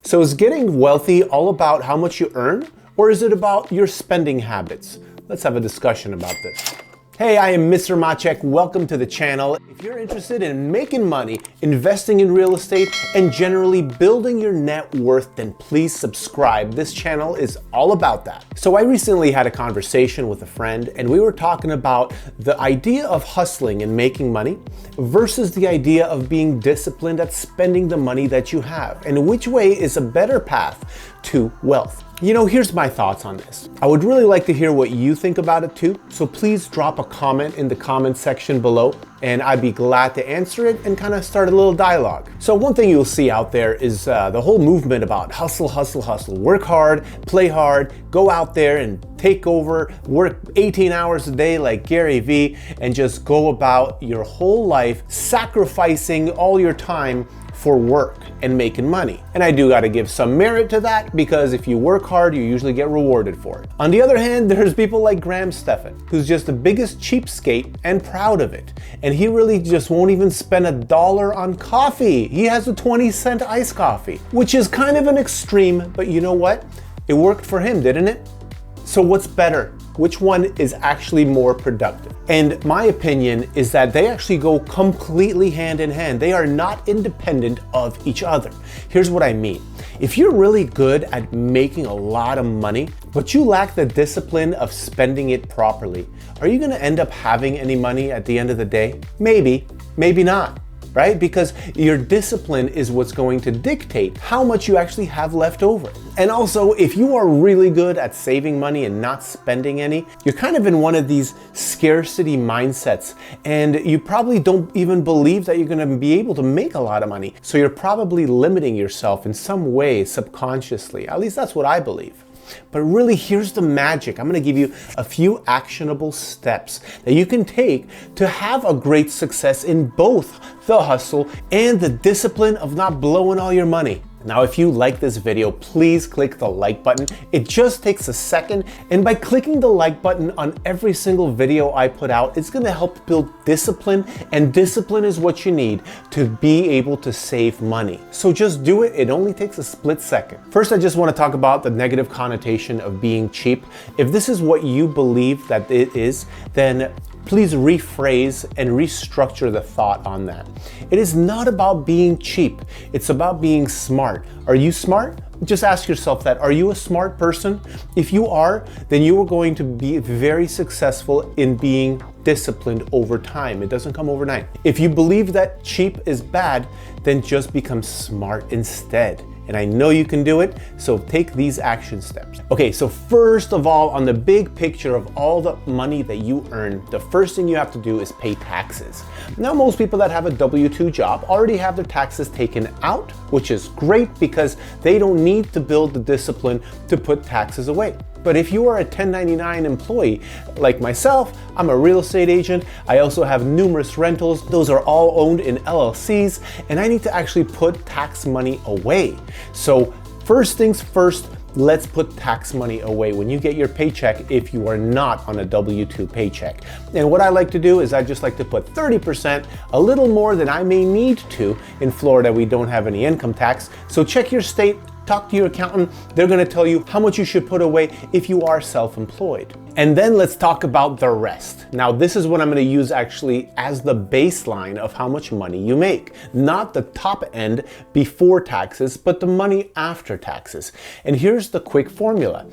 So is getting wealthy all about how much you earn, or is it about your spending habits? Let's have a discussion about this. Hey, I am Mr. Maciek. Welcome to the channel. If you're interested in making money, investing in real estate, and generally building your net worth, then please subscribe. This channel is all about that. So I recently had a conversation with a friend, and we were talking about the idea of hustling and making money versus the idea of being disciplined at spending the money that you have, and which way is a better path to wealth. You know, here's my thoughts on this. I would really like to hear what you think about it too, so please drop a comment in the comment section below, and I'd be glad to answer it and kind of start a little dialogue. So one thing you'll see out there is the whole movement about hustle, hustle, hustle. Work hard, play hard, go out there and take over, work 18 hours a day like Gary Vee, and just go about your whole life sacrificing all your time for work and making money. And I do gotta give some merit to that, because if you work hard, you usually get rewarded for it. On the other hand, there's people like Graham Stephan, who's just the biggest cheapskate and proud of it. And he really just won't even spend $1 on coffee. He has a 20-cent iced coffee, which is kind of an extreme, but you know what? It worked for him, didn't it? So what's better? Which one is actually more productive? And my opinion is that they actually go completely hand in hand. They are not independent of each other. Here's what I mean. If you're really good at making a lot of money, but you lack the discipline of spending it properly, are you gonna end up having any money at the end of the day? Maybe, maybe not. Right? Because your discipline is what's going to dictate how much you actually have left over. And also, if you are really good at saving money and not spending any, you're kind of in one of these scarcity mindsets, and you probably don't even believe that you're going to be able to make a lot of money. So you're probably limiting yourself in some way subconsciously. At least that's what I believe. But really, here's the magic. I'm going to give you a few actionable steps that you can take to have a great success in both the hustle and the discipline of not blowing all your money. Now, if you like this video, please click the like button. It just takes a second, and by clicking the like button on every single video I put out, it's gonna help build discipline, and discipline is what you need to be able to save money. So just do it. It only takes a split second. First, I just wanna talk about the negative connotation of being cheap. If this is what you believe that it is, then please rephrase and restructure the thought on that. It is not about being cheap. It's about being smart. Are you smart? Just ask yourself that. Are you a smart person? If you are, then you are going to be very successful in being disciplined over time. It doesn't come overnight. If you believe that cheap is bad, then just become smart instead. And I know you can do it, so take these action steps. Okay, so first of all, on the big picture of all the money that you earn, the first thing you have to do is pay taxes. Now, most people that have a W-2 job already have their taxes taken out, which is great because they don't need to build the discipline to put taxes away. But if you are a 1099 employee like myself, I'm a real estate agent. I also have numerous rentals. Those are all owned in LLCs, and I need to actually put tax money away. So first things first, let's put tax money away when you get your paycheck if you are not on a W-2 paycheck. And what I like to do is I just like to put 30%, a little more than I may need to. In Florida, we don't have any income tax. So check your state. Talk to your accountant. They're gonna tell you how much you should put away if you are self-employed. And then let's talk about the rest. Now, this is what I'm gonna use actually as the baseline of how much money you make. Not the top end before taxes, but the money after taxes. And here's the quick formula.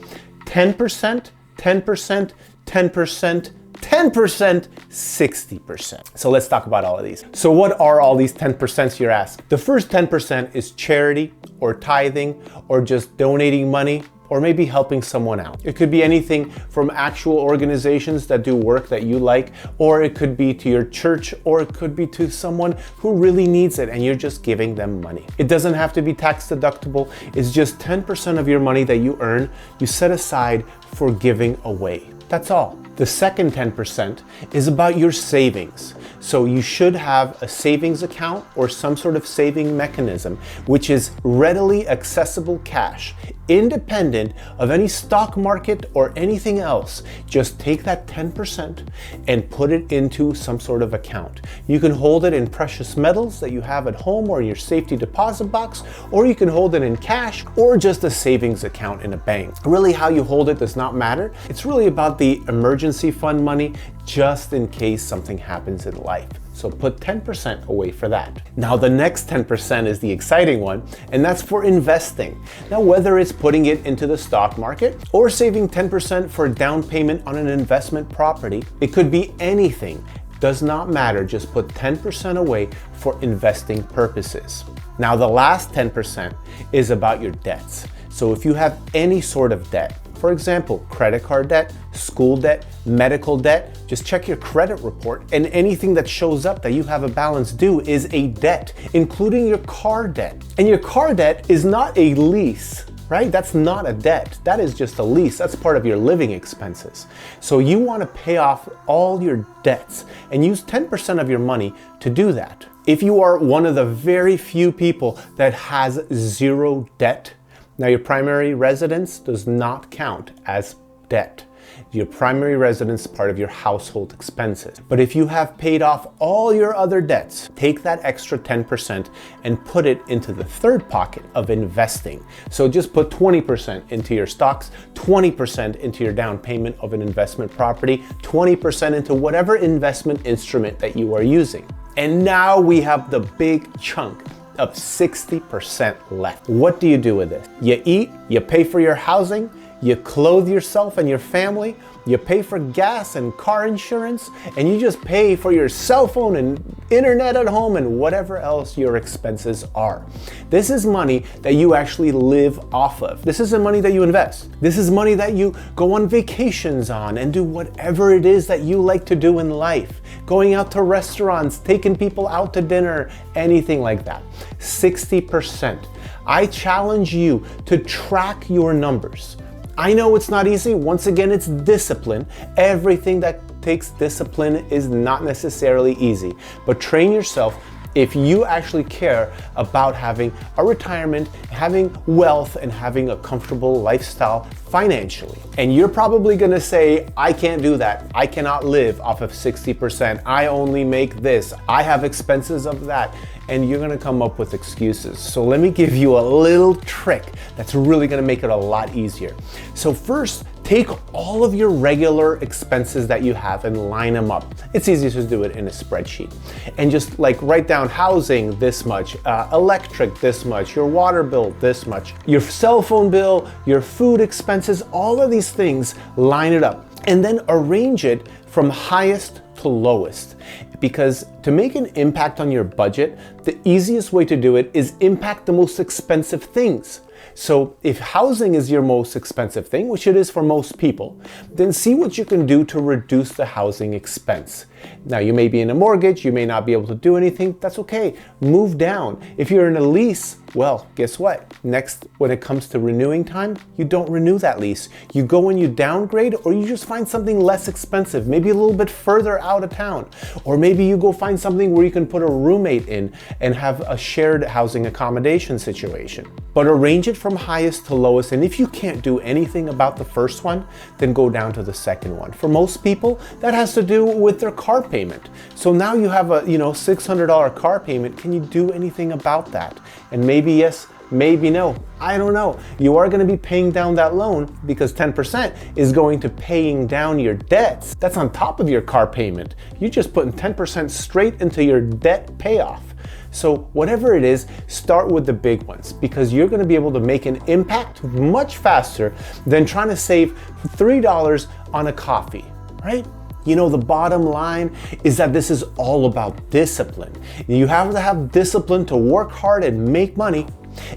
10%, 10%, 10%, 10%, 60%. So let's talk about all of these. So what are all these 10%, you're asked? The first 10% is charity or tithing or just donating money or maybe helping someone out. It could be anything from actual organizations that do work that you like, or it could be to your church, or it could be to someone who really needs it and you're just giving them money. It doesn't have to be tax deductible. It's just 10% of your money that you earn, you set aside for giving away. That's all. The second 10% is about your savings. So you should have a savings account or some sort of saving mechanism, which is readily accessible cash, independent of any stock market or anything else. Just take that 10% and put it into some sort of account. You can hold it in precious metals that you have at home or in your safety deposit box, or you can hold it in cash or just a savings account in a bank. Really, how you hold it does not matter. It's really about the emergency fund money, just in case something happens in life. So put 10% away for that. Now the next 10% is the exciting one, and that's for investing. Now whether it's putting it into the stock market or saving 10% for a down payment on an investment property, it could be anything. Does not matter, just put 10% away for investing purposes. Now the last 10% is about your debts. So if you have any sort of debt, for example, credit card debt, school debt, medical debt, just check your credit report, and anything that shows up that you have a balance due is a debt, including your car debt. And your car debt is not a lease, right? That's not a debt. That is just a lease. That's part of your living expenses. So you want to pay off all your debts and use 10% of your money to do that. If you are one of the very few people that has zero debt, now your primary residence does not count as debt. Your primary residence is part of your household expenses. But if you have paid off all your other debts, take that extra 10% and put it into the third pocket of investing. So just put 20% into your stocks, 20% into your down payment of an investment property, 20% into whatever investment instrument that you are using. And now we have the big chunk of 60% left. What do you do with this? You eat, you pay for your housing, you clothe yourself and your family, you pay for gas and car insurance, and you just pay for your cell phone and internet at home and whatever else your expenses are. This is money that you actually live off of. This isn't money that you invest. This is money that you go on vacations on and do whatever it is that you like to do in life. Going out to restaurants, taking people out to dinner, anything like that. 60%. I challenge you to track your numbers. I know it's not easy. Once again, it's discipline. Everything that takes discipline is not necessarily easy, but train yourself. If you actually care about having a retirement, having wealth, and having a comfortable lifestyle financially. And you're probably gonna say, I can't do that. I cannot live off of 60%. I only make this. I have expenses of that. And you're gonna come up with excuses. So let me give you a little trick that's really gonna make it a lot easier. So first, take all of your regular expenses that you have and line them up. It's easy to do it in a spreadsheet. And just like write down housing this much, electric this much, your water bill this much, your cell phone bill, your food expenses, all of these things, line it up. And then arrange it from highest to lowest. Because to make an impact on your budget, the easiest way to do it is impact the most expensive things. So if housing is your most expensive thing, which it is for most people, then see what you can do to reduce the housing expense. Now, you may be in a mortgage, you may not be able to do anything, that's okay. Move down. If you're in a lease, well, guess what? Next, when it comes to renewing time, you don't renew that lease. You go and you downgrade, or you just find something less expensive, maybe a little bit further out of town. Or maybe you go find something where you can put a roommate in and have a shared housing accommodation situation. But arrange it from highest to lowest, and if you can't do anything about the first one, then go down to the second one. For most people, that has to do with their car payment. So now you have a $600 car payment. Can you do anything about that? And maybe yes, maybe no. I don't know. You are going to be paying down that loan because 10% is going to paying down your debts. That's on top of your car payment. You're just putting 10% straight into your debt payoff. So whatever it is, start with the big ones because you're going to be able to make an impact much faster than trying to save $3 on a coffee, right? You know, the bottom line is that this is all about discipline. You have to have discipline to work hard and make money,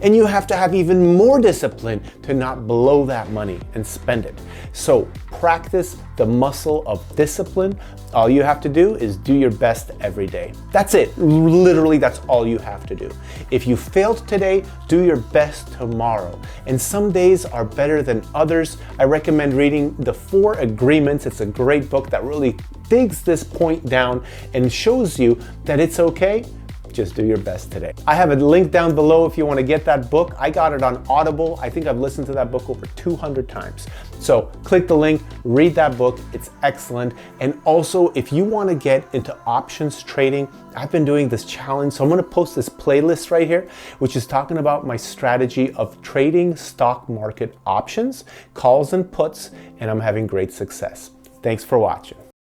and you have to have even more discipline to not blow that money and spend it. So practice the muscle of discipline. All you have to do is do your best every day. That's it. Literally, that's all you have to do. If you failed today, do your best tomorrow. And some days are better than others. I recommend reading The 4 Agreements. It's a great book that really digs this point down and shows you that it's okay. Just do your best today. I have a link down below if you want to get that book. I got it on Audible. I think I've listened to that book over 200 times. So click the link, read that book. It's excellent. And also, if you want to get into options trading, I've been doing this challenge. So I'm going to post this playlist right here, which is talking about my strategy of trading stock market options, calls and puts, and I'm having great success. Thanks for watching.